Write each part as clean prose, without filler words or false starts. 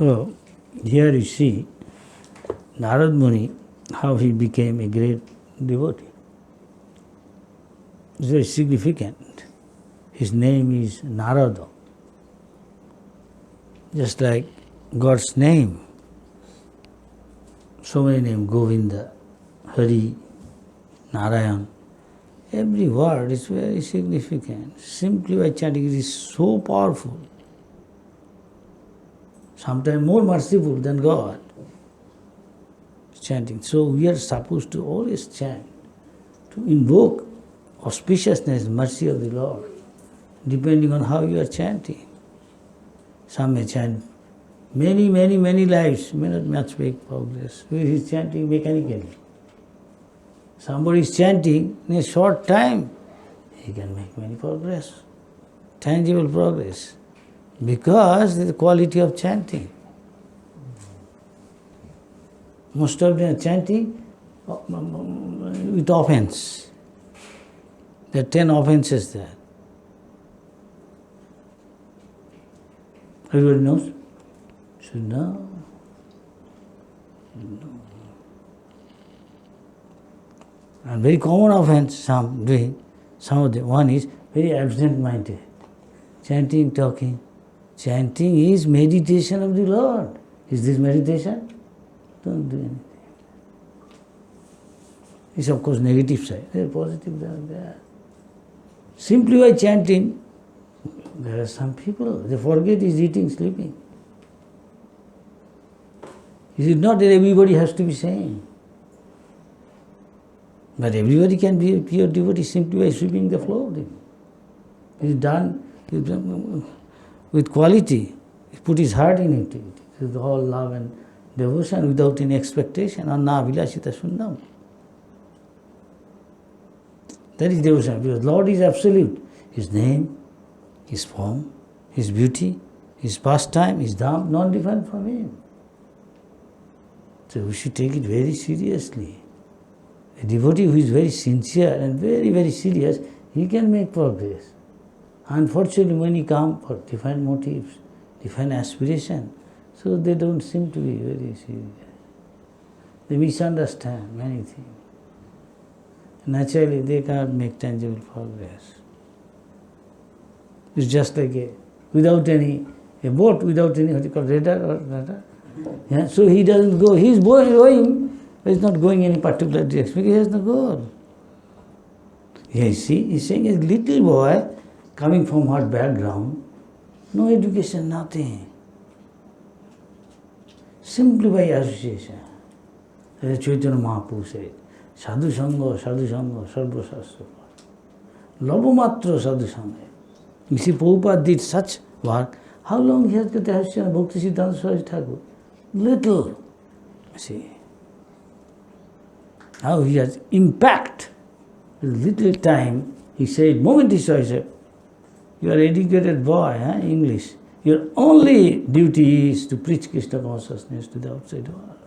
So, here you see Narad Muni, how he became a great devotee. It's very significant. His name is Narada. Just like God's name, so many names, Govinda, Hari, Narayan. Every word is very significant. Simply by chanting, it is so powerful. Sometimes more merciful than God. Chanting. So we are supposed to always chant, to invoke auspiciousness, mercy of the Lord, depending on how you are chanting. Some may chant many lives, may not much make progress. He is chanting mechanically. Somebody is chanting in a short time, he can make many progress, tangible progress, because the quality of chanting. Most of them are chanting with offense. There are 10 offenses there. Everybody knows? Should know. And very common offense some doing. Some of them. One is very absent-minded. Chanting, talking. Chanting is meditation of the Lord. Is this meditation? Don't do anything. It's of course negative side. There are positive there. Simply by chanting, there are some people, they forget is eating, sleeping. It is not that everybody has to be saying. But everybody can be a pure devotee simply by sweeping the floor. It is done with quality. He put his heart in it. It is all love and devotion without any expectation. Anna Vilasita Sundam. That is devotion, because Lord is absolute. His name, His form, His beauty, His pastime, His dham, not different from Him. So we should take it very seriously. A devotee who is very sincere and very serious, he can make progress. Unfortunately, many come for different motives, different aspiration, so they don't seem to be very serious. They misunderstand many things. Naturally, they cannot make tangible progress. It's just like a boat without any, what you call, radar. Yeah? So he doesn't go. He is going, but he's not going in any particular direction because he has no goal. Here you see, he's saying a little boy coming from what background, no education, nothing. Simply by association. As Chaitanya Mahaprabhu said, Sadhu Sangha, Sarva Shastra. Labhamatra Sadhu Sangha. You see, Prabhupada did such work. How long he has got the association of Bhakti Siddhanta Saraswati Thakur? Little. See. How he has impact. With little time, he said, moment he saw, he said, you are an educated boy, English. Your only duty is to preach Krishna consciousness to the outside world.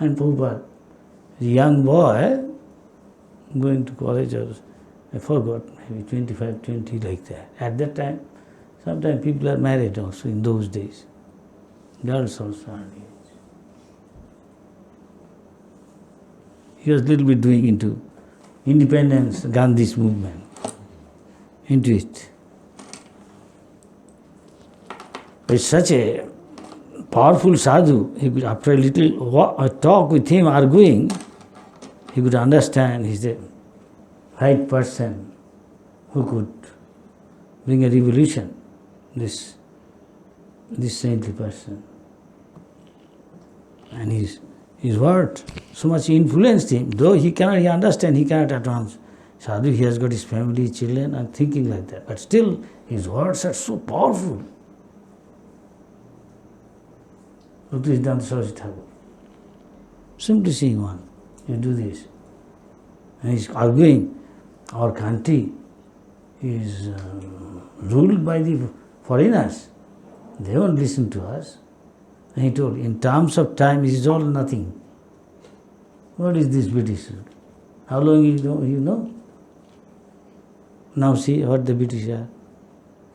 And Prabhupada, a young boy, going to college, or I forgot, maybe 25, 20, like that. At that time, sometimes people are married also in those days. Girls also are. He was a little bit doing into independence, Gandhi's movement, into it. But such a powerful sadhu, he could, after a little talk with him, arguing, he could understand he's the right person who could bring a revolution, this saintly person. And his word so much influenced him, though he understand, he cannot at once. Sadhu, he has got his family, children, and thinking like that. But still, his words are so powerful. Bhakti Siddhanta Saraswati Thakur. Simply seeing one, you do this. And he's arguing, our country is ruled by the foreigners. They won't listen to us. And he told, in terms of time, it is all nothing. What is this British rule? How long you know? Now see what the British are.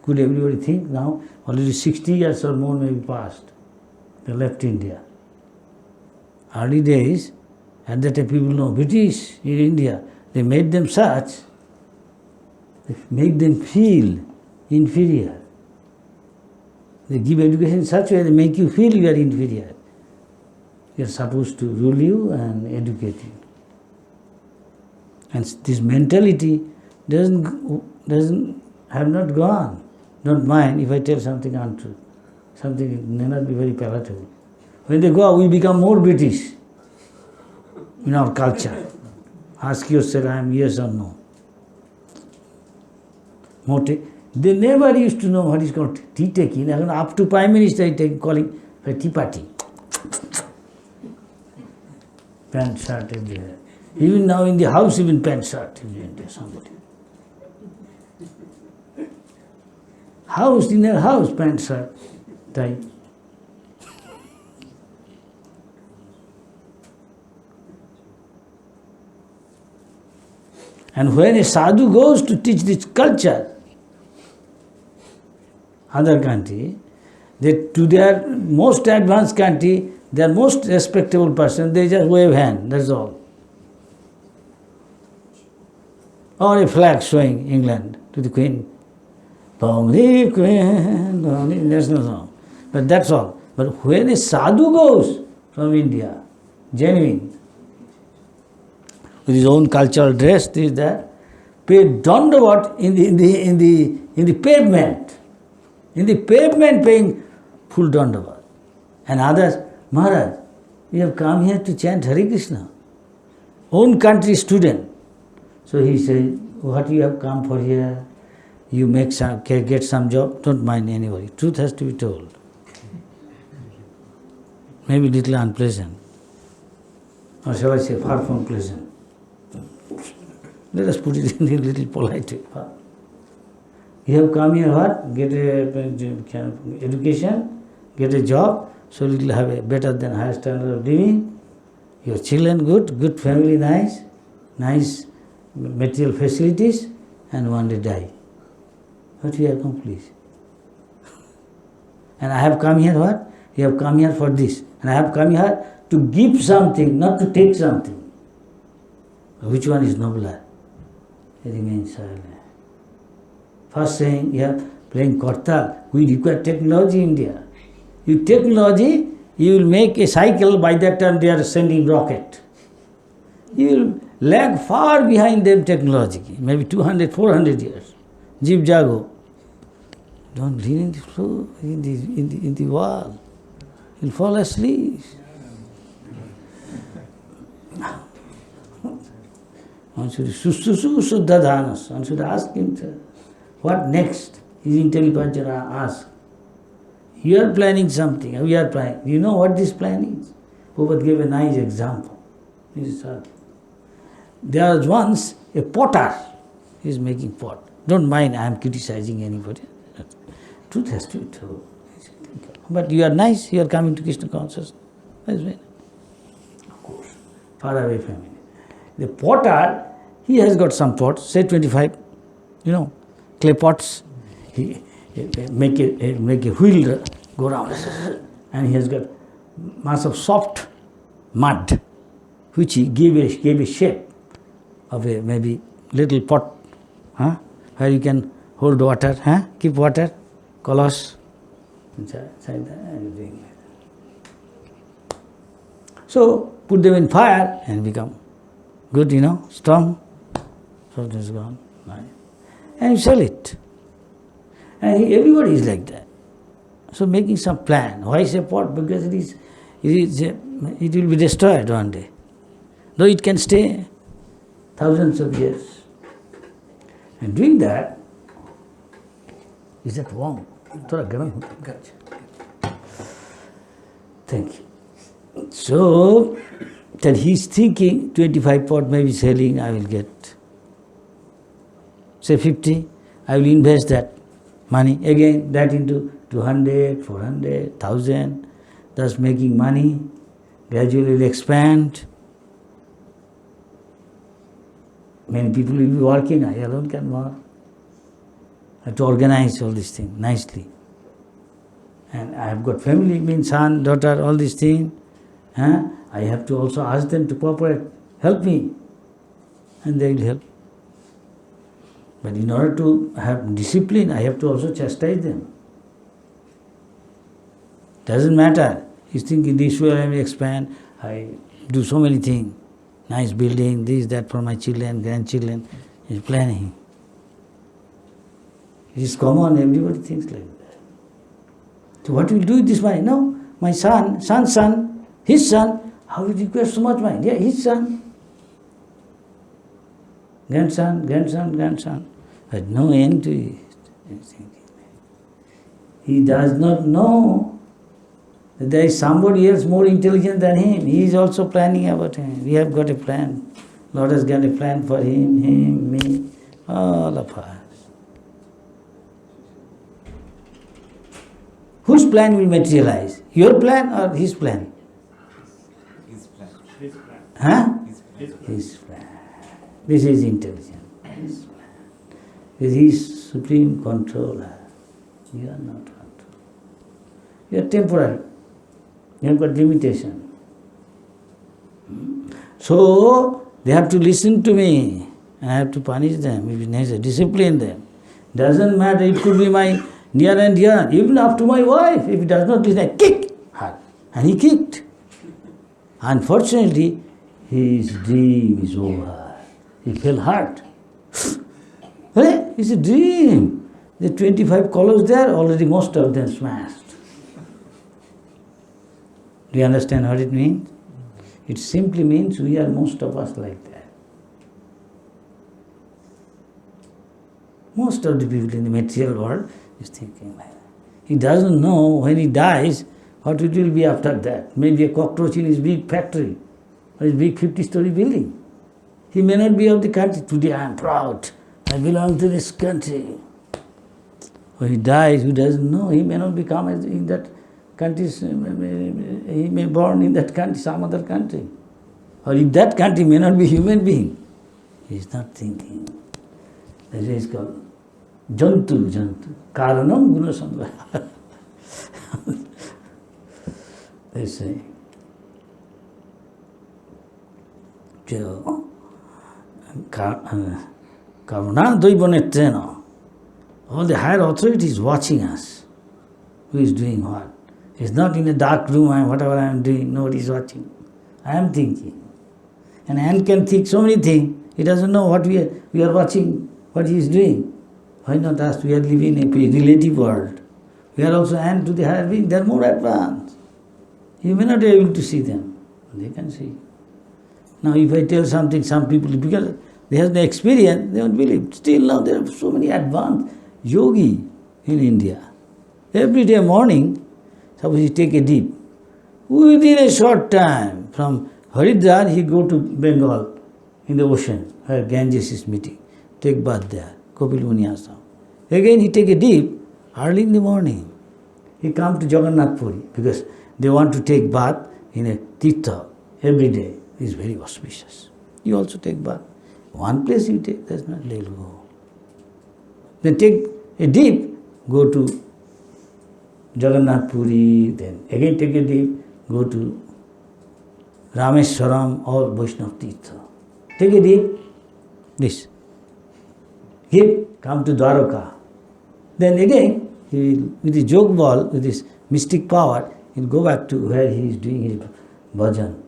Could everybody think now? Already 60 years or more may be passed. They left India. Early days, at that time people know British in India, they made them such, they make them feel inferior. They give education in such a way they make you feel you are inferior. They are supposed to rule you and educate you. And this mentality have not gone. Don't mind if I tell something untrue. Something may not be very palatable. When they go, we become more British in our culture. Ask yourself, I am yes or no. They never used to know what is called tea taking. Up to Prime Minister, they calling a tea party. Pant shirt everywhere. Even now in the house, even pant shirt, somebody. House, in their house, pant shirt, tie. And when a sadhu goes to teach this culture, other country, to their most advanced country, their most respectable person, they just wave hand, that's all. Or a flag showing England to the Queen. Long live Queen, long live national song. But that's all. But when a sadhu goes from India, genuine, with his own cultural dress, this, that, pay dandavat in the pavement. In the pavement paying full dandavat. And others, Maharaj, we have come here to chant Hare Krishna. Own country student. So he said, what you have come for here? You get some job, don't mind anybody. Truth has to be told. Maybe little unpleasant. Or shall I say, far from pleasant. Let us put it in a little polite way. You have come here what? Get a education, get a job, so you will have a better than higher standard of living. Your children good family nice material facilities, and one day die. What we accomplish? And I have come here what? You have come here for this. And I have come here to give something, not to take something. Which one is nobler? He remains silent. First saying, you are playing Kartal. We require technology in India. You technology, you will make a cycle, by that time they are sending rocket. You will lag far behind them technologically, maybe 200, 400 years. Jeev Jago. Don't lean in the floor, in the wall. You'll fall asleep. One should One should ask himself, what next? His intelligence ask. You are planning something, we are planning. You know what this plan is? Prabhupada gave a nice example. There was once a potter, he is making pot. Don't mind, I am criticizing anybody. Truth has to be told. But you are nice, you are coming to Krishna consciousness. That's right. Of course, far away family. The potter, he has got some pots, say 25, clay pots. He make a wheel go round, and he has got mass of soft mud, which he gave a shape of a maybe little pot, where you can hold water, keep water, colors, inside that, and doing that. So put them in fire and become good, strong. So it is gone. And you sell it. And everybody is like that. So making some plan. Why say pot? Because it will be destroyed one day. Though it can stay thousands of years. And doing that, is that warm? Thank you. So, then he's thinking 25 pot maybe selling, I will get, say 50, I will invest that money, again that into 200, 400, 1,000, thus making money, gradually will expand. Many people will be working, I alone can work. I have to organize all these things nicely. And I have got family, means son, daughter, all these things. I have to also ask them to cooperate, help me, and they will help. But in order to have discipline, I have to also chastise them. Doesn't matter. He's thinking this way I will expand, I do so many things. Nice building, this, that for my children, grandchildren. He's planning. It is common, everybody thinks like that. So what will do with this money? No, my son, his son, how will require so much money? Yeah, his son. Grandson. But no end to it. He does not know that there is somebody else more intelligent than him. He is also planning about him. We have got a plan. Lord has got a plan for him, me, all of us. Whose plan will materialize? Your plan or his plan? His plan. Huh? His plan. His plan. This is intelligence. His plan. With his supreme controller. You are not controlled. You are temporary. You have got limitation. So, they have to listen to me. And I have to punish them, if necessary, discipline them. Doesn't matter, it could be my near and dear, even up to my wife. If he does not listen, I kick her. And he kicked. Unfortunately, his dream is over. He fell hurt. It's a dream. The 25 colors there, already most of them smashed. Do you understand what it means? It simply means we are most of us like that. Most of the people in the material world is thinking like that. He doesn't know when he dies what it will be after that. Maybe a cockroach in his big factory or his big 50-story building. He may not be of the country. Today I am proud. I belong to this country. When he dies, who doesn't know? He may not become in that country. He may born in that country, some other country. Or if that country may not be human being. He is not thinking. That is called Jantu. Karanam Gunasanga. They say. Kavana Doibonetreno. All the higher authorities watching us. Who is doing what? It's not in a dark room, whatever I am doing, nobody is watching. I am thinking. An ant can think so many things. He doesn't know what we are watching, what he is doing. Why not us? We are living in a relative world. We are also ant to the higher being. They are more advanced. You may not be able to see them. They can see. Now if I tell something, some people, because they have the experience, they won't believe. Still now there are so many advanced yogi in India. Every day morning, suppose you take a dip. Within a short time, from Haridwar, he go to Bengal, in the ocean, where Ganges is meeting. Take bath there, Kopil Muni Ashram. Again he take a dip, early in the morning. He come to Jagannath Puri, because they want to take bath in a tirtha every day. It is very auspicious. You also take bath. One place you take, that's not, they'll go. Then take a dip, go to Jagannath Puri, then again take a dip, go to Rameswaram or Vaishnav Tirtha. Take a dip, this. Come to Dwaraka. Then again, he will, with his joke ball, with his mystic power, he'll go back to where he is doing his bhajan.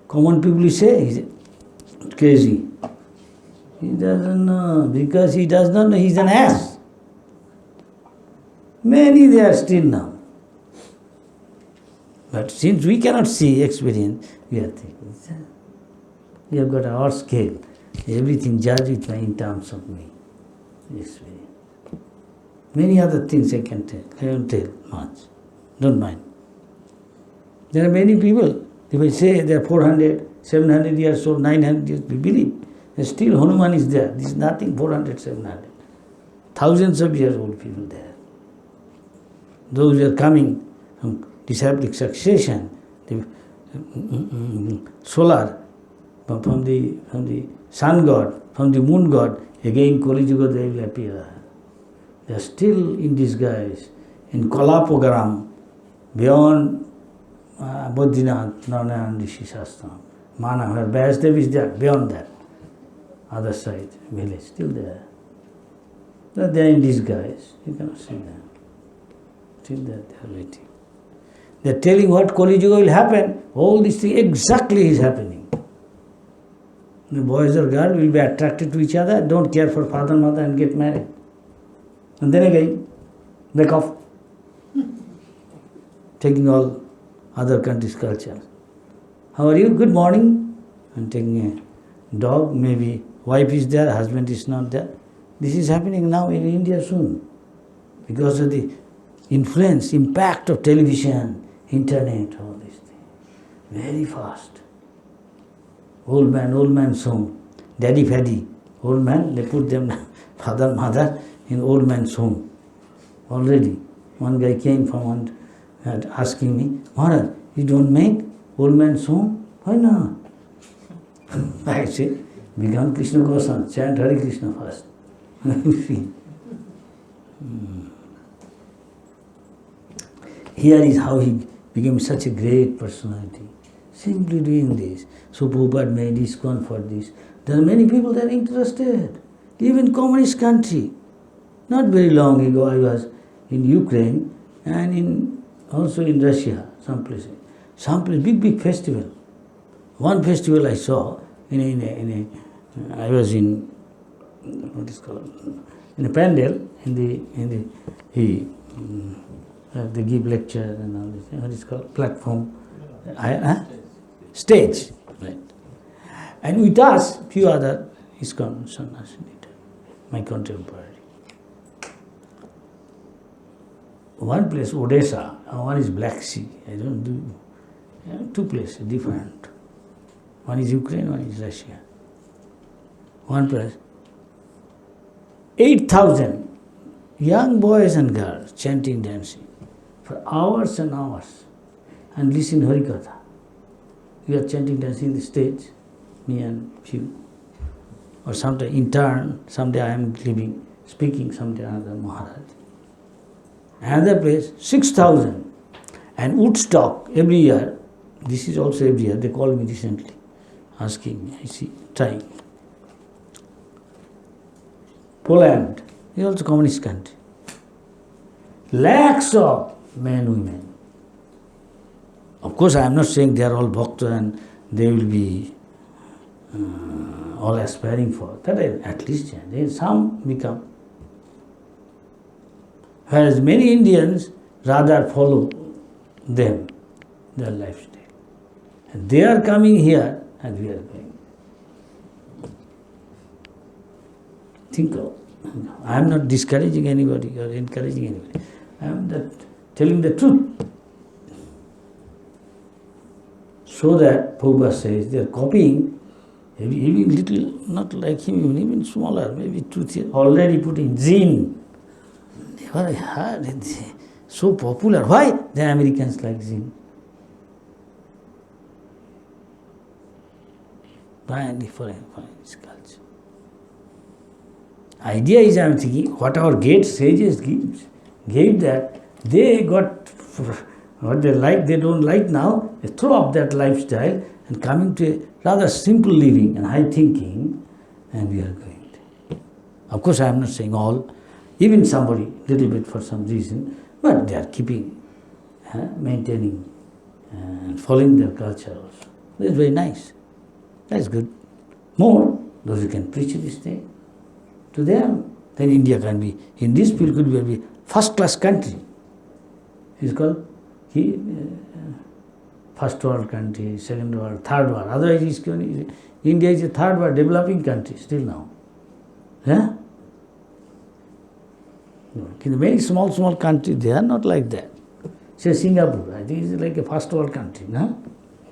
Common people say he's crazy. He doesn't know, because he does not know, he's an ass. Many they are still now. But since we cannot see, experience, we are thinking, we have got our scale. Everything judged with me in terms of me. Experience. Many other things I can tell. I don't tell much. Don't mind. There are many people, if I say they are 400, 700 years old, 900 years, we believe. Still Hanuman is there. This is nothing 400, 700. Thousands of years old people there. Those who are coming from disciplic succession, the solar, from the sun god, from the moon god, again Kali Yuga they will appear. They are still in disguise. In Kolapogaram, beyond Bodhinath, Narayan Rishi Shastram, Mana, where Vaisdev is there, beyond that, other side, village, still there. But they are in disguise, you cannot see them. Still there, they are waiting. They are telling what Kali Yuga will happen, all these things exactly is happening. The boys or girls will be attracted to each other, don't care for father, mother and get married. And then again, back off. Taking all other countries' culture. How are you? Good morning. And taking a dog, maybe wife is there, husband is not there. This is happening now in India soon. Because of the influence, impact of television, internet, all these things. Very fast. Old man's home. Daddy, Faddy, old man, they put them, father, mother, in old man's home. Already. One guy came from one asking me, Maharaj, you don't make old man's home? Why not? I say, become Krishna Goswami, chant Hare Krishna first. Here is how he became such a great personality. Simply doing this. So Prabhupada made ISKCON for this. There are many people that are interested. Even communist country. Not very long ago I was in Ukraine and also in Russia, some places. Some place, big festival. One festival I saw, I was in, what is called, in a pandal, they give lecture and all this, what is called, platform, stage, right. And with us, few other ISKCON sannyasi, my contemporary. One place, Odessa, one is Black Sea. I don't do, two places, different. One is Ukraine, one is Russia. One place, 8,000 young boys and girls chanting, dancing for hours and hours and listen Harikatha. We are chanting, dancing the stage, me and few. Or someday in turn, someday I am living, speaking, someday another Maharaj. Another place, 6,000. And Woodstock, every year, this is also every year, they called me recently, asking me, I see, trying. Poland is also communist country. Lakhs of men, women. Of course, I am not saying they are all bhakta and they will be all aspiring for. That at least some become. Whereas many Indians rather follow them, their lifestyle. And they are coming here and we are going. Think of. I am not discouraging anybody or encouraging anybody. I am telling the truth. So that Prabhupada says they are copying, even little, not like him, even smaller, maybe truth is already put in zine. They were hard, so popular. Why? The Americans like zine. Finally, for his culture. Idea is, I am thinking, what our great sages gave that, they got what they like, they don't like now, they throw up that lifestyle and coming to a rather simple living and high thinking, and we are going there. Of course, I am not saying all, even somebody, little bit for some reason, but they are keeping, maintaining and following their culture also. That is very nice. That's good. More, those who can preach this thing to them, then India can be, in this field could be a first-class country. It's called first world country, second world, third world. Otherwise, India is a third world developing country still now. Yeah? In very small countries, they are not like that. Say Singapore, I think it's like a first world country, no?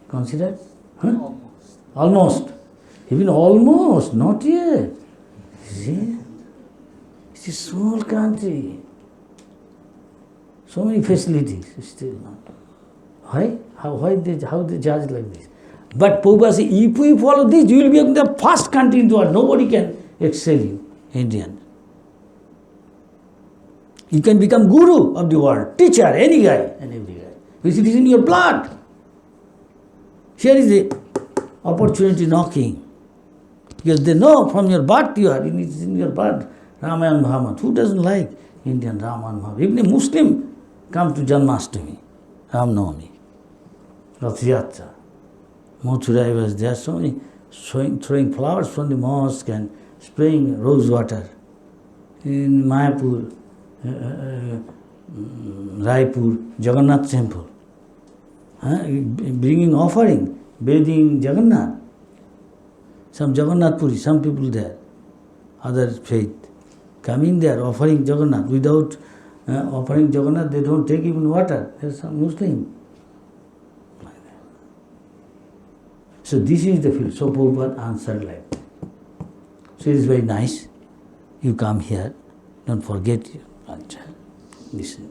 Consider? Huh? Almost. Even almost, not yet. See? It's a small country. So many facilities, still not. Why? How they judge like this? But Prabhupada says, if we follow this, you will be the first country in the world. Nobody can excel you, Indian. You can become guru of the world, teacher, any guy and every guy. Because it is in your blood. Here is the opportunity knocking. Because they know from your birth it is in your blood. Rama and Muhammad. Who doesn't like Indian Rama and Muhammad? Even a Muslim come to Janmashtami, Ram Navami, Rath Yatra. Mathura, I was there, so many throwing flowers from the mosque and spraying rose water. In Mayapur, Raipur, Jagannath temple. Bringing offering, bathing Jagannath. Some Jagannath Puri, some people there, other faith, coming there, offering Jagannath. Without offering Jagannath, they don't take even water. There's some Muslim. So this is the field. So Prabhupada answered like that. So it is very nice. You come here, don't forget your culture. Listen.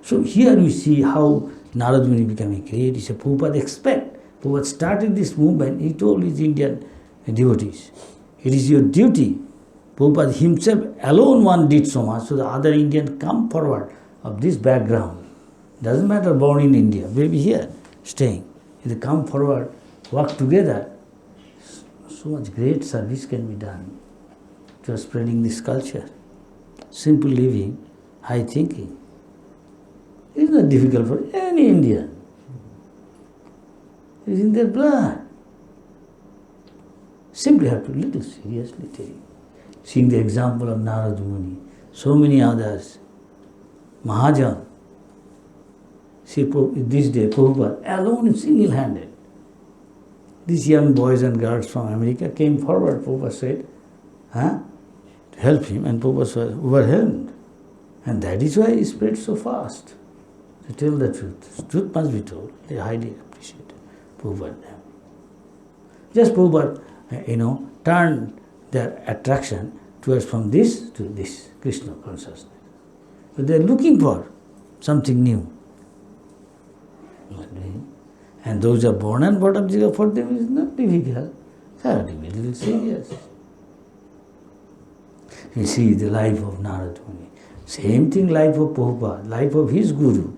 So here we see how Narad Muni became a great. He said, Prabhupada expect. Prabhupada started this movement, he told his Indian devotees, it is your duty. Prabhupada himself alone one did so much, so the other Indian come forward of this background. Doesn't matter born in India, maybe here, staying. If they come forward, work together, so much great service can be done to spreading this culture. Simple living, high thinking. It is not difficult for any Indian. It is in their blood. Simply have to little seriously take. Seeing the example of Narad Muni, so many others, Mahajan. See, this day, Prabhupada, alone, single-handed. These young boys and girls from America came forward, Prabhupada said, to help him, and Prabhupada was overwhelmed. And that is why he spread so fast. To tell the truth. The truth must be told. They highly appreciate Prabhupada. Just Prabhupada, turned their attraction towards from this to this, Krishna consciousness. So they are looking for something new. And those are born and brought up, for them it is not difficult. They are a little serious. You see the life of Narad Muni. Same thing, life of Prabhupada, life of his guru.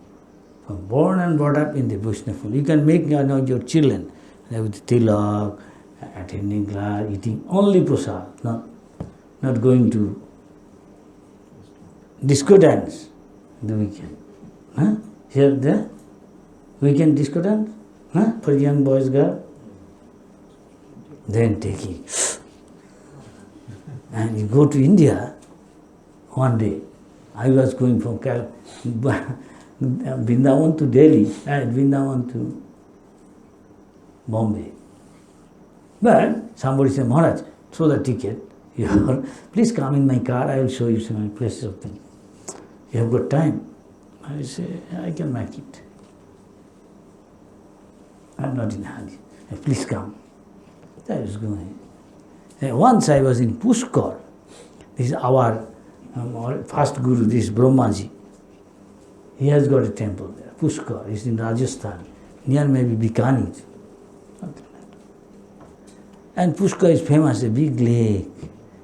From born and brought up in the Vaishnava. You can make your children with tilak, attending class, eating only prasad, not going to disco dance in the weekend. Here, there, weekend disco dance for young boys, girl. Then take it. And you go to India, one day, I was going from Vrindavan to Delhi, and Vrindavan to Bombay. But somebody said, Maharaj, throw the ticket. Please come in my car, I will show you some places of things. You have got time? I say, I can make it. I am not in a hurry. Please come. I was going. Once I was in Pushkar. This is our first guru, this Brahmaji. He has got a temple there. Pushkar is in Rajasthan, near maybe Bikaner. And Pushkar is famous, a big lake.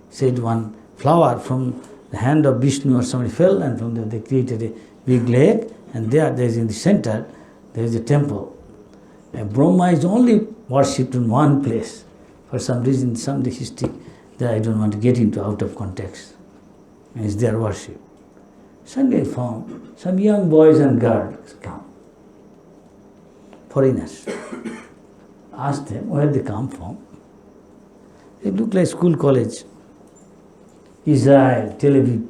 Said one flower from the hand of Vishnu or somebody fell, and from there they created a big lake, and there is in the center, there is a temple. And Brahma is only worshipped in one place. For some reason, some history that I don't want to get into out of context. It's their worship. Suddenly I found some young boys and girls come. Foreigners. Asked them where they come from. They look like school, college. Israel, Tel Aviv.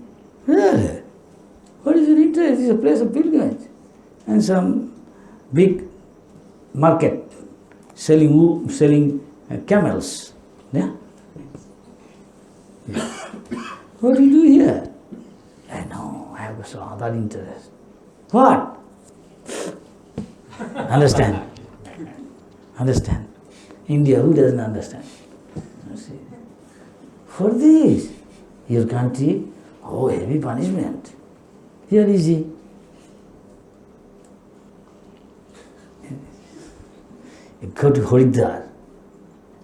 Really? What is your interest? It's a place of pilgrimage. And some big market selling camels. Yeah? What do you do here? I know, I have some other interest. What? Understand? Understand? India, who doesn't understand? See? For this, your country, heavy punishment. Here easy. You go to Haridwar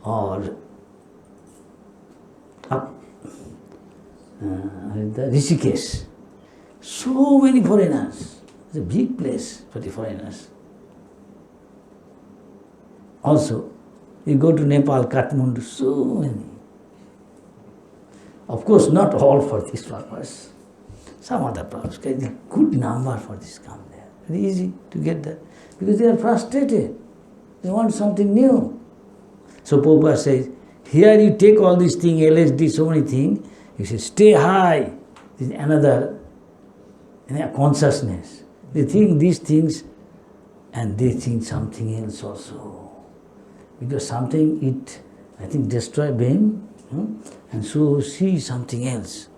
or up Rishikesh. So many foreigners. It's a big place for the foreigners. Also, you go to Nepal, Kathmandu, so many. Of course, not all for this purpose. Some other purpose. A good number for this come there. Very easy to get that. Because they are frustrated. They want something new. So Prabhupada says, here you take all these things, LSD, so many things, you say, stay high. This is another consciousness. They think these things and they think something else also. Because something it, I think, destroy brain, and so see something else.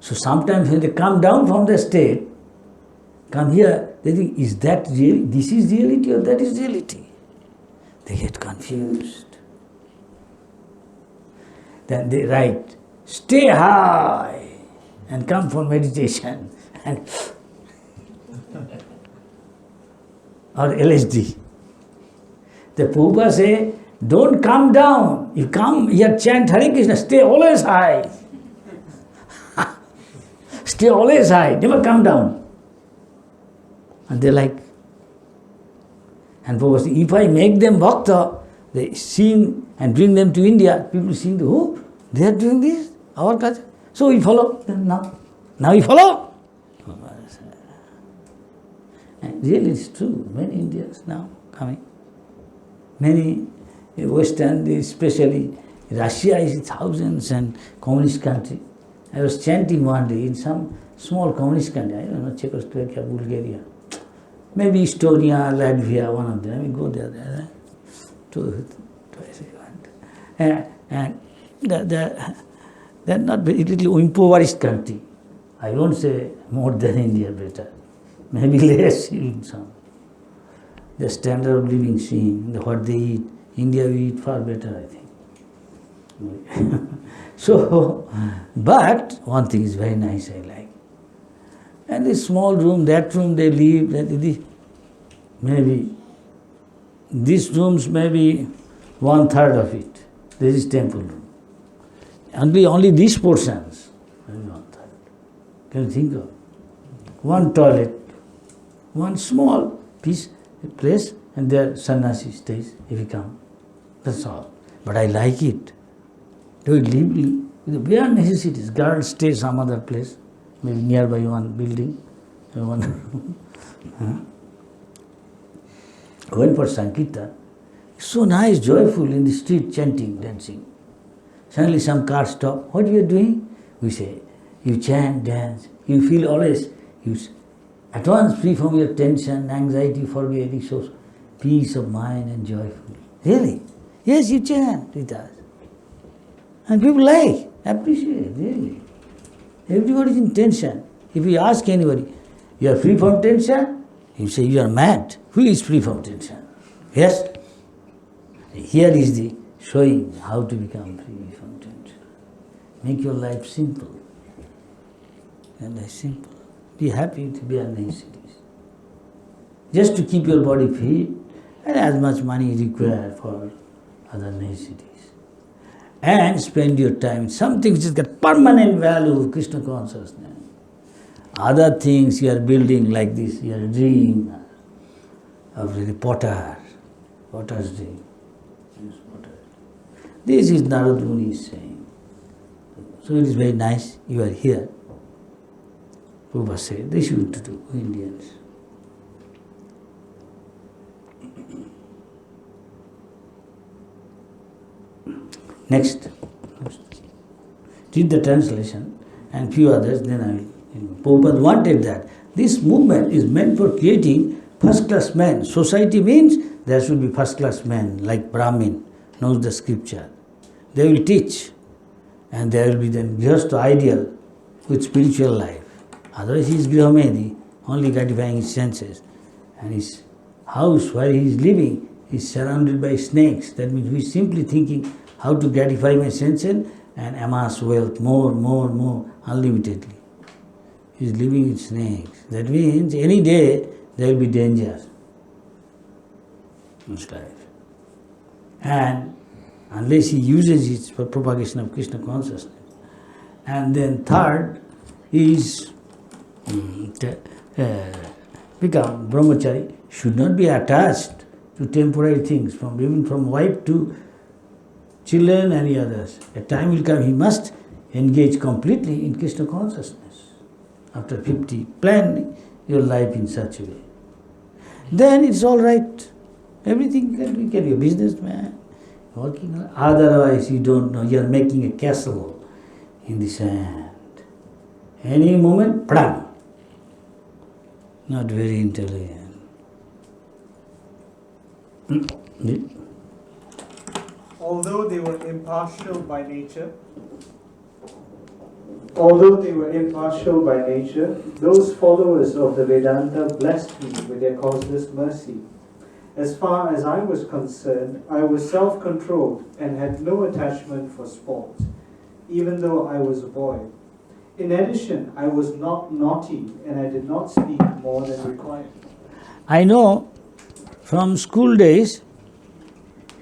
So sometimes when they come down from the state, come here, they think, is that real? This is reality or that is reality? They get confused. Then they write, stay high and come for meditation and or LSD. The Prabhupada say, don't come down. You come here, chant Hare Krishna, stay always high. Stay always high, never come down. And they like. And Prabhupada say, if I make them bhakta, they sing and bring them to India, people sing, oh, they are doing this, our culture. So we follow them now. Now we follow. And really it's true, many Indians now coming. Many Western, especially Russia is thousands and communist country. I was chanting one day in some small communist country, I don't know, Czechoslovakia, Bulgaria. Maybe Estonia, Latvia, one of them. We go there. Twice I went. And they're not very little impoverished country. I won't say more than India better. Maybe less in some. The standard of living seen, what they eat. India we eat far better, I think. So, but one thing is very nice, I like. And this small room, that room they live, maybe, these rooms maybe 1/3 of it. This is temple room. Only these portions, maybe 1/3. Can you think of? One toilet, one small place, and there sannyasi stays if he come. That's all. But I like it. Do it live with the bare necessities. Girls stay some other place, maybe nearby one building. Going for Sankirtan, so nice, joyful in the street, chanting, dancing. Suddenly some car stop. What you are doing? We say, you chant, dance. You feel always, you at once free from your tension, anxiety, forgetting, so peace of mind and joyful. Really? Yes, you chant with us. And people like, appreciate, really. Everybody is in tension. If you ask anybody, you are free from tension? You say, you are mad. Who is free from tension? Yes? Here is the showing how to become free from tension. Make your life simple. And simple. Be happy to be necessities. Just to keep your body fit, and as much money is required for other necessities. And spend your time in something which has got permanent value of Krishna consciousness. Other things you are building like this, you are dream of the potter's dream. This is Narad Muni is saying. So it is very nice, you are here. Prabhupada said, this you to do, Indians. Next. Read the translation and few others, then I will. Prabhupada wanted that. This movement is meant for creating first-class men. Society means there should be first-class men, like Brahmin, knows the scripture. They will teach, and there will be then just the ideal with spiritual life. Otherwise he is Grihamedi, only gratifying his senses. And his house where he is living is surrounded by snakes. That means he is simply thinking how to gratify my senses and amass wealth more, unlimitedly. He is living with snakes. That means any day there will be danger in his life. And unless he uses it for propagation of Krishna consciousness. And then third is become brahmachari, should not be attached to temporary things, even from wife to children and the others. A time will come, he must engage completely in Krishna consciousness. After 50, plan your life in such a way. Then it's all right. Everything can be a businessman, working. Otherwise, you don't know. You are making a castle in the sand. Any moment, pram. Not very intelligent. Although they were impartial by nature, those followers of the Vedanta blessed me with their causeless mercy. As far as I was concerned, I was self-controlled and had no attachment for sport, even though I was a boy. In addition, I was not naughty and I did not speak more than required. I know from school days,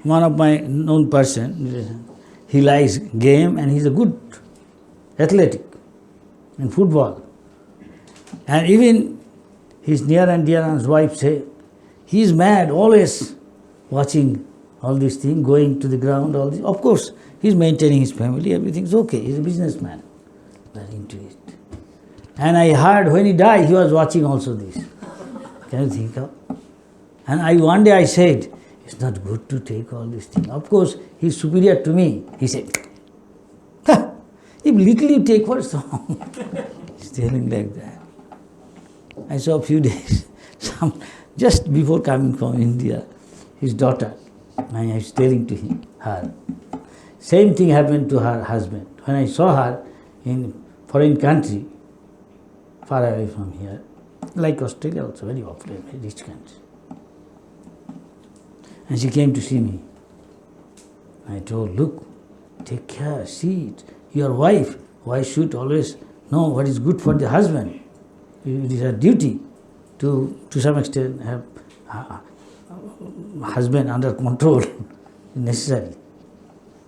one of my known person, he likes game and he's a good athletic in football. And even his near and dear and his wife say, he is mad, always watching all these things, going to the ground, all this. Of course, he's maintaining his family, everything's okay. He's a businessman. Very into it. And I heard when he died, he was watching also this. Can you think of? And one day I said, it's not good to take all these things. Of course, he's superior to me. He said, if little you take, what's wrong? He's telling like that. I saw a few days, just before coming from India, his daughter, I was telling to her. Same thing happened to her husband. When I saw her in foreign country, far away from here, like Australia also, very affluent, very rich country. And she came to see me. I told, look, take care, see it. Your wife, should always know what is good for the husband. It is her duty to some extent have husband under control, necessary.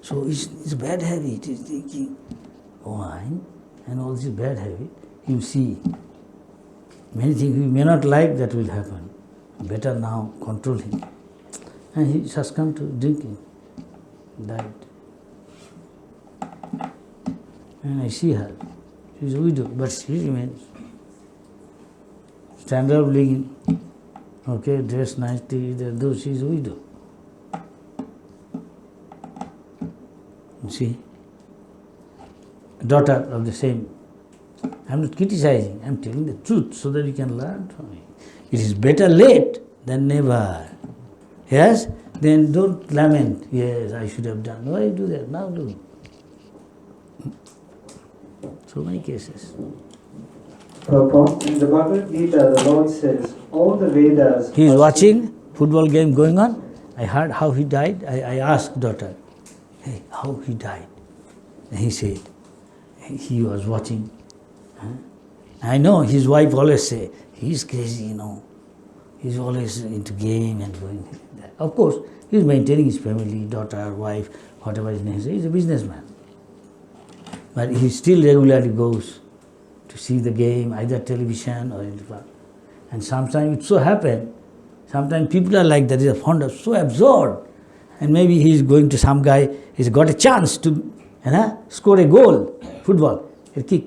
So it's a bad habit, he's thinking wine and all this bad habit. You see, many things we may not like that will happen. Better now control him. And he succumbed to drinking, died. And I see her. She's a widow, but she remains. Standard of living, okay, dress nicely, though she's a widow. You see? Daughter of the same. I'm not criticizing, I'm telling the truth so that you can learn from it. It is better late than never. Yes? Then don't lament, yes, I should have done. Why do that? Now do. So many cases. In the Bhagavad Gita, the Lord says, all the Vedas... He is watching football game going on. I heard how he died. I asked daughter, hey, how he died? And he said, he was watching. I know his wife always say, he's crazy, He's always into game and going like that. Of course, he's maintaining his family, daughter, wife, whatever is necessary. He's a businessman. But he still regularly goes to see the game, either television or in the park. And sometimes it so happens, sometimes people are like that, they are fond of, so absorbed. And maybe he is going to some guy, he's got a chance to score a goal, football, a kick.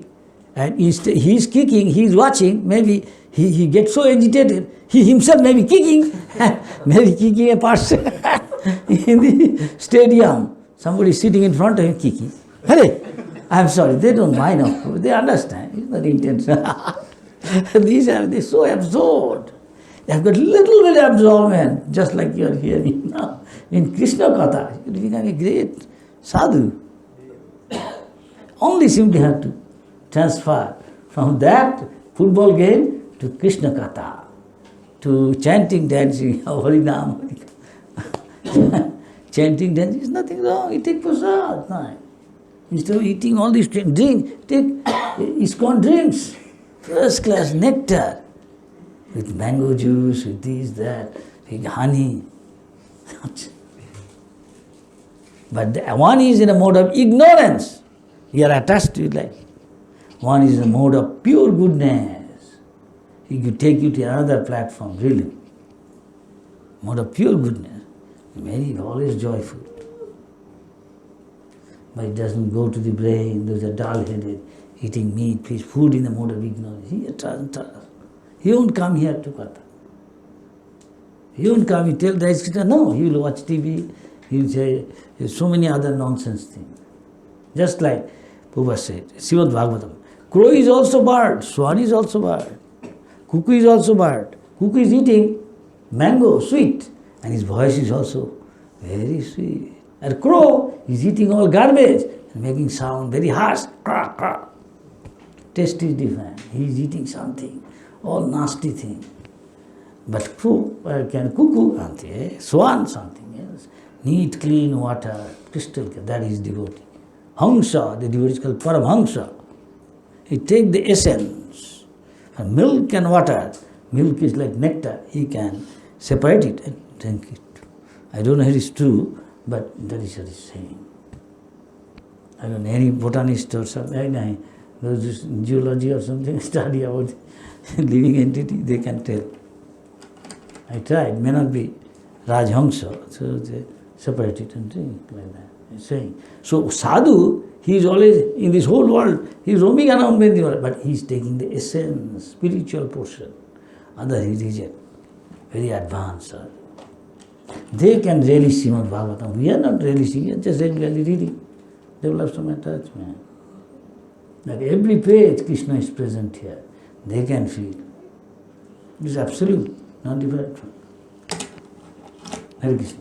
And instead he is kicking, he is watching, maybe he gets so agitated, he himself may be kicking, maybe kicking a person in the stadium. Somebody sitting in front of him kicking. Hey, I'm sorry, they don't mind, of course, they understand, it's not intentional. They're so absorbed. They have got little bit of absorbment, just like you are hearing now. In Krishna Katha, you become a great sadhu. Only simply have to transfer from that football game to Krishna Katha, to chanting, dancing, Harinam. Chanting, dancing is nothing wrong. You take prasad. No. Instead of eating all these drink, take ISKCON drinks, first class nectar, with mango juice, with this, that, with honey. But one is in a mode of ignorance. You are attached to life. One is a mode of pure goodness. He could take you to another platform, really. Mode of pure goodness. Very always joyful. But it doesn't go to the brain. Those are dull-headed, eating meat, fish, food in the mode of ignorance. He doesn't trust. He won't come here to Katha. He won't come, he tell Dais Krishna, no, he will watch TV, he will say so many other nonsense things. Just like Prabhupada said, Srimad Bhagavatam, crow is also bird, swan is also bird, cuckoo is also bird. Cuckoo is eating mango, sweet, and his voice is also very sweet. And crow is eating all garbage and making sound very harsh, crack, crack. Taste is different. He is eating something, all nasty thing. But cuckoo, swan, something else. Neat, clean water, crystal clear, that is devotee. Hamsa, the devotee is called Paramhamsa. He take the essence. And milk and water, milk is like nectar, he can separate it and drink it. I don't know if it is true, but that is what he is saying. I don't know, any botanist or something, those geology or something, study about living entity, they can tell. I tried, may not be Rajhamsa, so they separate it and drink like that. He's saying. So sadhu, he is always in this whole world, he is roaming around in the world, but he is taking the essence, spiritual portion. Other he reject. Very advanced sadhu. They can relish Srimad Bhagavatam. We are not relishing, we are just regularly reading. Develop some attachment. Like every page Krishna is present here. They can feel. It is absolute, not different from. Hare Krishna.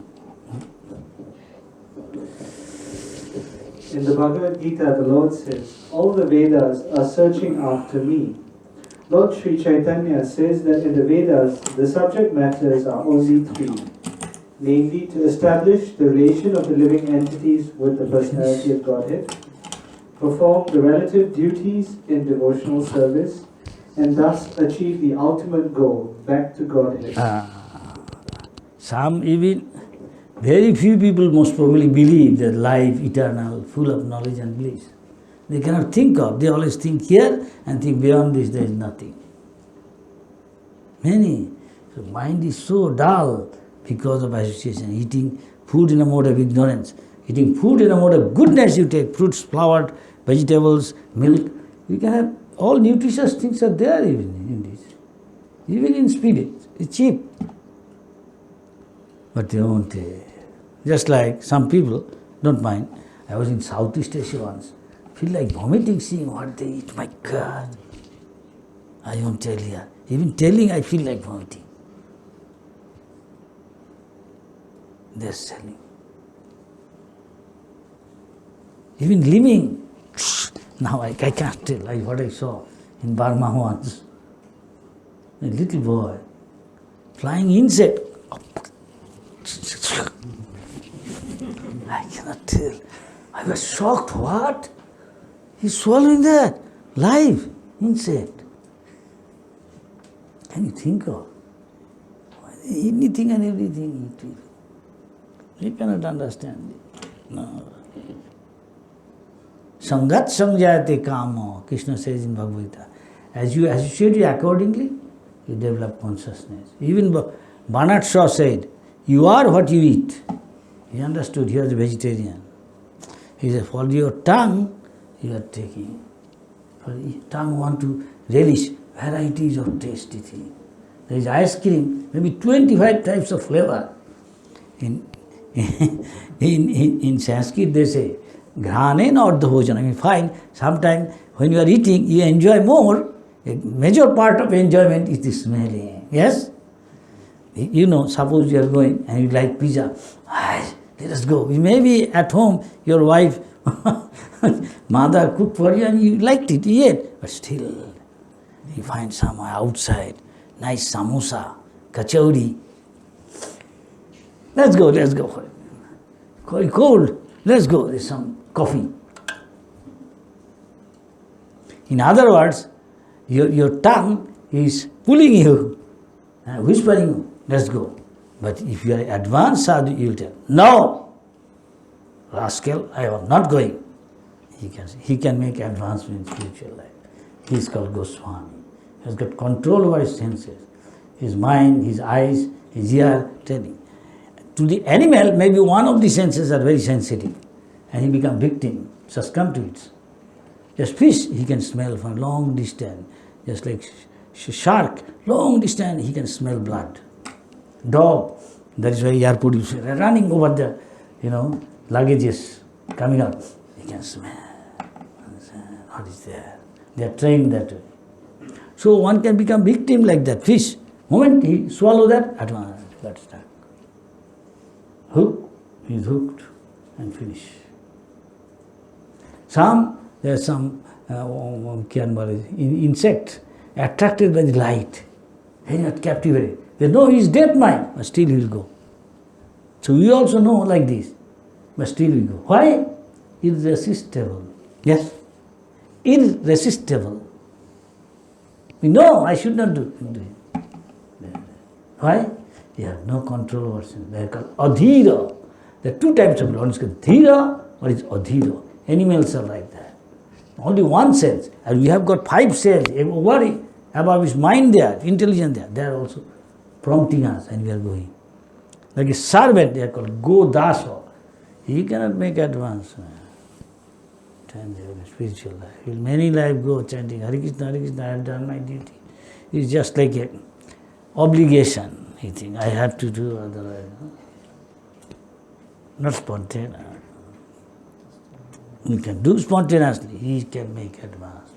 In the Bhagavad Gita, the Lord says, all the Vedas are searching after me. Lord Sri Chaitanya says that in the Vedas, the subject matters are only three. Namely, to establish the relation of the living entities with the personality of Godhead, perform the relative duties in devotional service, and thus achieve the ultimate goal, back to Godhead. Some even, very few people most probably believe that life eternal, full of knowledge and bliss. They cannot think of, they always think here and think beyond this there is nothing. Many. So mind is so dull because of association. Eating food in a mode of ignorance. Eating food in a mode of goodness, you take fruits, flowers, vegetables, milk. You can have all nutritious things are there even in this. Even in spirit. It's cheap. But they won't. Just like some people, don't mind. I was in Southeast Asia once. Feel like vomiting seeing what they eat. My God. I won't tell you. Even telling I feel like vomiting. They're selling. Even living. Now I can't tell what I saw in Burma once. A little boy, flying insect. I cannot tell. I was shocked. What? He's swallowing that live insect. Can you think of? Anything and everything eat. You cannot understand it. No. Sangat sangjayate kamo, Krishna says in Bhagavad Gita. As you associate it accordingly, you develop consciousness. Even Bernard Shaw said, you are what you eat. He understood, he was a vegetarian. He said, for your tongue, you are taking. For your tongue want to relish varieties of tasty things. There is ice cream, maybe 25 types of flavor. In Sanskrit they say, Grane not the bhojan. I mean, fine, sometimes when you are eating, you enjoy more. A major part of enjoyment is the smelling. Yes? You know, suppose you are going and you like pizza. Let us go. Maybe at home, your wife, mother cooked for you and you liked it, you ate. But still, you find some outside, nice samosa, kachori. Let's go for it. Cold, let's go, there's some coffee. In other words, your tongue is pulling you, whispering you, let's go. But if you are advanced sadhu, you will tell, no, rascal, I am not going. he can make advancement in spiritual life. He is called Goswami. He has got control over his senses, his mind, his eyes, his ear, telling. To the animal, maybe one of the senses are very sensitive, and he becomes victim, succumb to it. Just fish, he can smell from long distance. Just like shark, long distance, he can smell blood. Dog, that is why airport you see, running over the, luggages coming out. He can smell. What is there? They are trained that way. So one can become victim like that. Fish, moment he swallow that, at once got stuck. Hook, he is hooked and finish. There are some insect attracted by the light. He is not captivated. They know he is dead mind, but still he will go. So we also know like this, but still we go. Why? Irresistible. Yes? Irresistible. We know I should not do it. Why? You have no control over sin. They are called adhira. There are two types of law. One is called dhira, one is adhira. Animals are like that. Only one sense. And we have got 5 cells. Worry about his mind there, intelligence there. They are also prompting us and we are going. Like a servant, they are called Godasa. He cannot make advancement. Spiritual life. He will many lives go chanting Harikatha, Harikatha, I have done my duty. It's just like an obligation. He thinks, I have to do, otherwise. Not spontaneous. He can do spontaneously, he can make advance.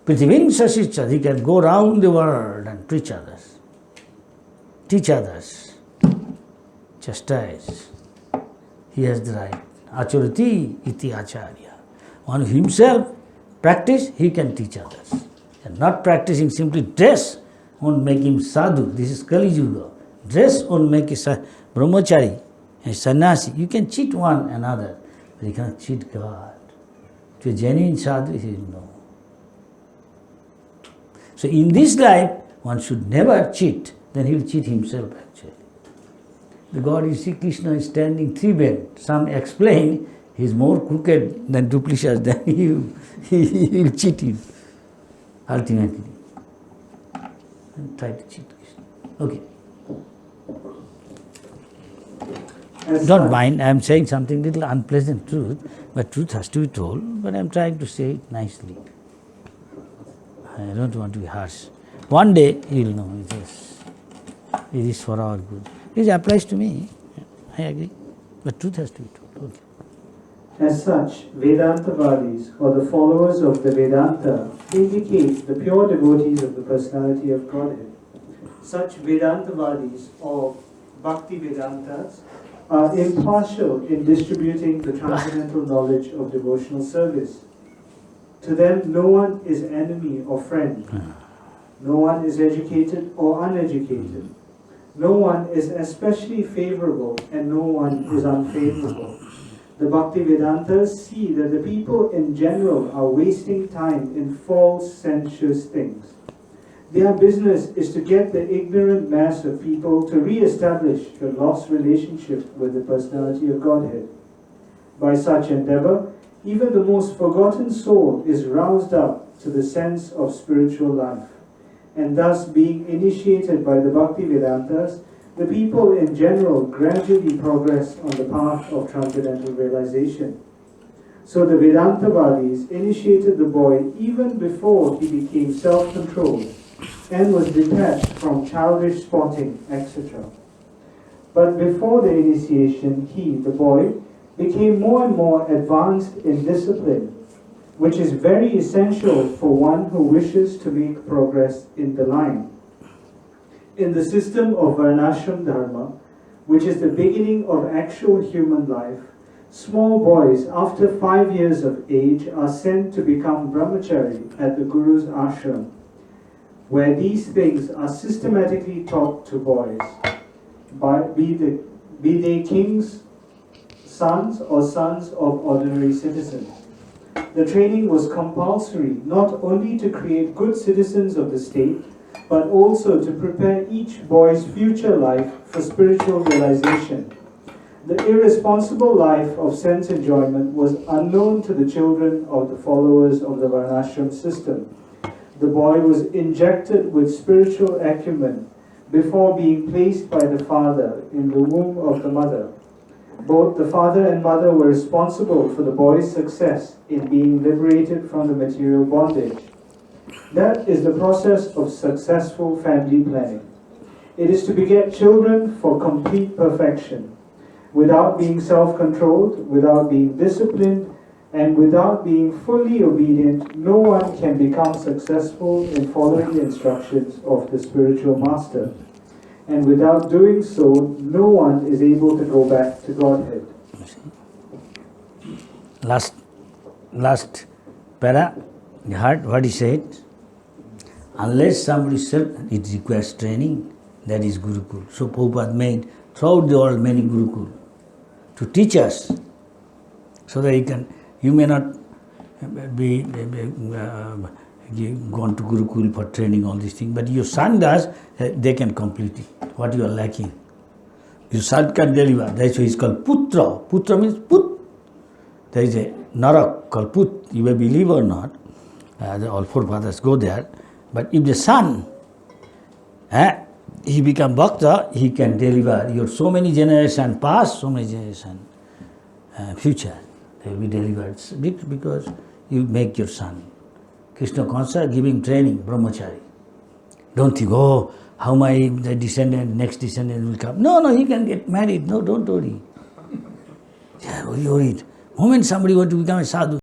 Prithivin Sasicha, he can go round the world and preach others, teach others, chastise. He has the right. Acharati iti acharya. One himself practice, he can teach others. And not practicing simply dress won't make him sadhu. This is Kali Yuga. Dress won't make a brahmachari, a sannyasi. You can cheat one another, but you cannot cheat God. To a genuine sadhu, he will know. So in this life, one should never cheat. Then he will cheat himself actually. The God you see Krishna is standing 3-bent. Some explain he is more crooked than duplicitous than you. He will cheat you ultimately. And try to cheat Krishna. Okay. Don't mind, I am saying something little unpleasant truth, but truth has to be told, but I am trying to say it nicely. I don't want to be harsh. One day you will know it is for our good. This applies to me, I agree, but truth has to be told. Okay. As such, Vedantavadis, or the followers of the Vedanta, indicate the pure devotees of the personality of Godhead. Such Vedantavadis, or Bhakti Vedantas, are impartial in distributing the transcendental knowledge of devotional service. To them, no one is enemy or friend. No one is educated or uneducated. No one is especially favorable and no one is unfavorable. The Bhakti Vedantas see that the people in general are wasting time in false, sensuous things. Their business is to get the ignorant mass of people to re-establish the lost relationship with the personality of Godhead. By such endeavor, even the most forgotten soul is roused up to the sense of spiritual life. And thus, being initiated by the Bhakti Vedantas, the people in general gradually progress on the path of transcendental realization. So the Vedantavadis initiated the boy even before he became self-controlled and was detached from childish spotting, etc. But before the initiation, he, the boy, became more and more advanced in discipline, which is very essential for one who wishes to make progress in the line. In the system of Varnashram Dharma, which is the beginning of actual human life, small boys after 5 years of age are sent to become brahmachari at the Guru's ashram, where these things are systematically taught to boys, be they kings' sons or sons of ordinary citizens. The training was compulsory not only to create good citizens of the state, but also to prepare each boy's future life for spiritual realization. The irresponsible life of sense enjoyment was unknown to the children of the followers of the Varnashram system. The boy was injected with spiritual acumen before being placed by the father in the womb of the mother. Both the father and mother were responsible for the boy's success in being liberated from the material bondage. That is the process of successful family planning. It is to beget children for complete perfection, without being self-controlled, without being disciplined, and without being fully obedient. No one can become successful in following the instructions of the spiritual master. And without doing so, no one is able to go back to Godhead. Last para, you heard what he said? Unless somebody said it requires training, that is Gurukul. So Prabhupada made throughout the world many Gurukul to teach us, so that you may not be gone to Gurukul for training, all these things, but your son does, they can complete it, what you are lacking. Your son can deliver, that's why it's called Putra. Putra means Put. There is a Narak called Put, you may believe or not, all forefathers go there, but if the son, he become Bhakta, he can deliver your so many generations past, so many generations future, they will be delivered, because you make your son. Krishna conscious giving training, brahmachari. Don't think, oh, how my the descendant, next descendant will come. No, he can get married. No, don't worry. Yeah, worry. Moment somebody want to become a sadhu,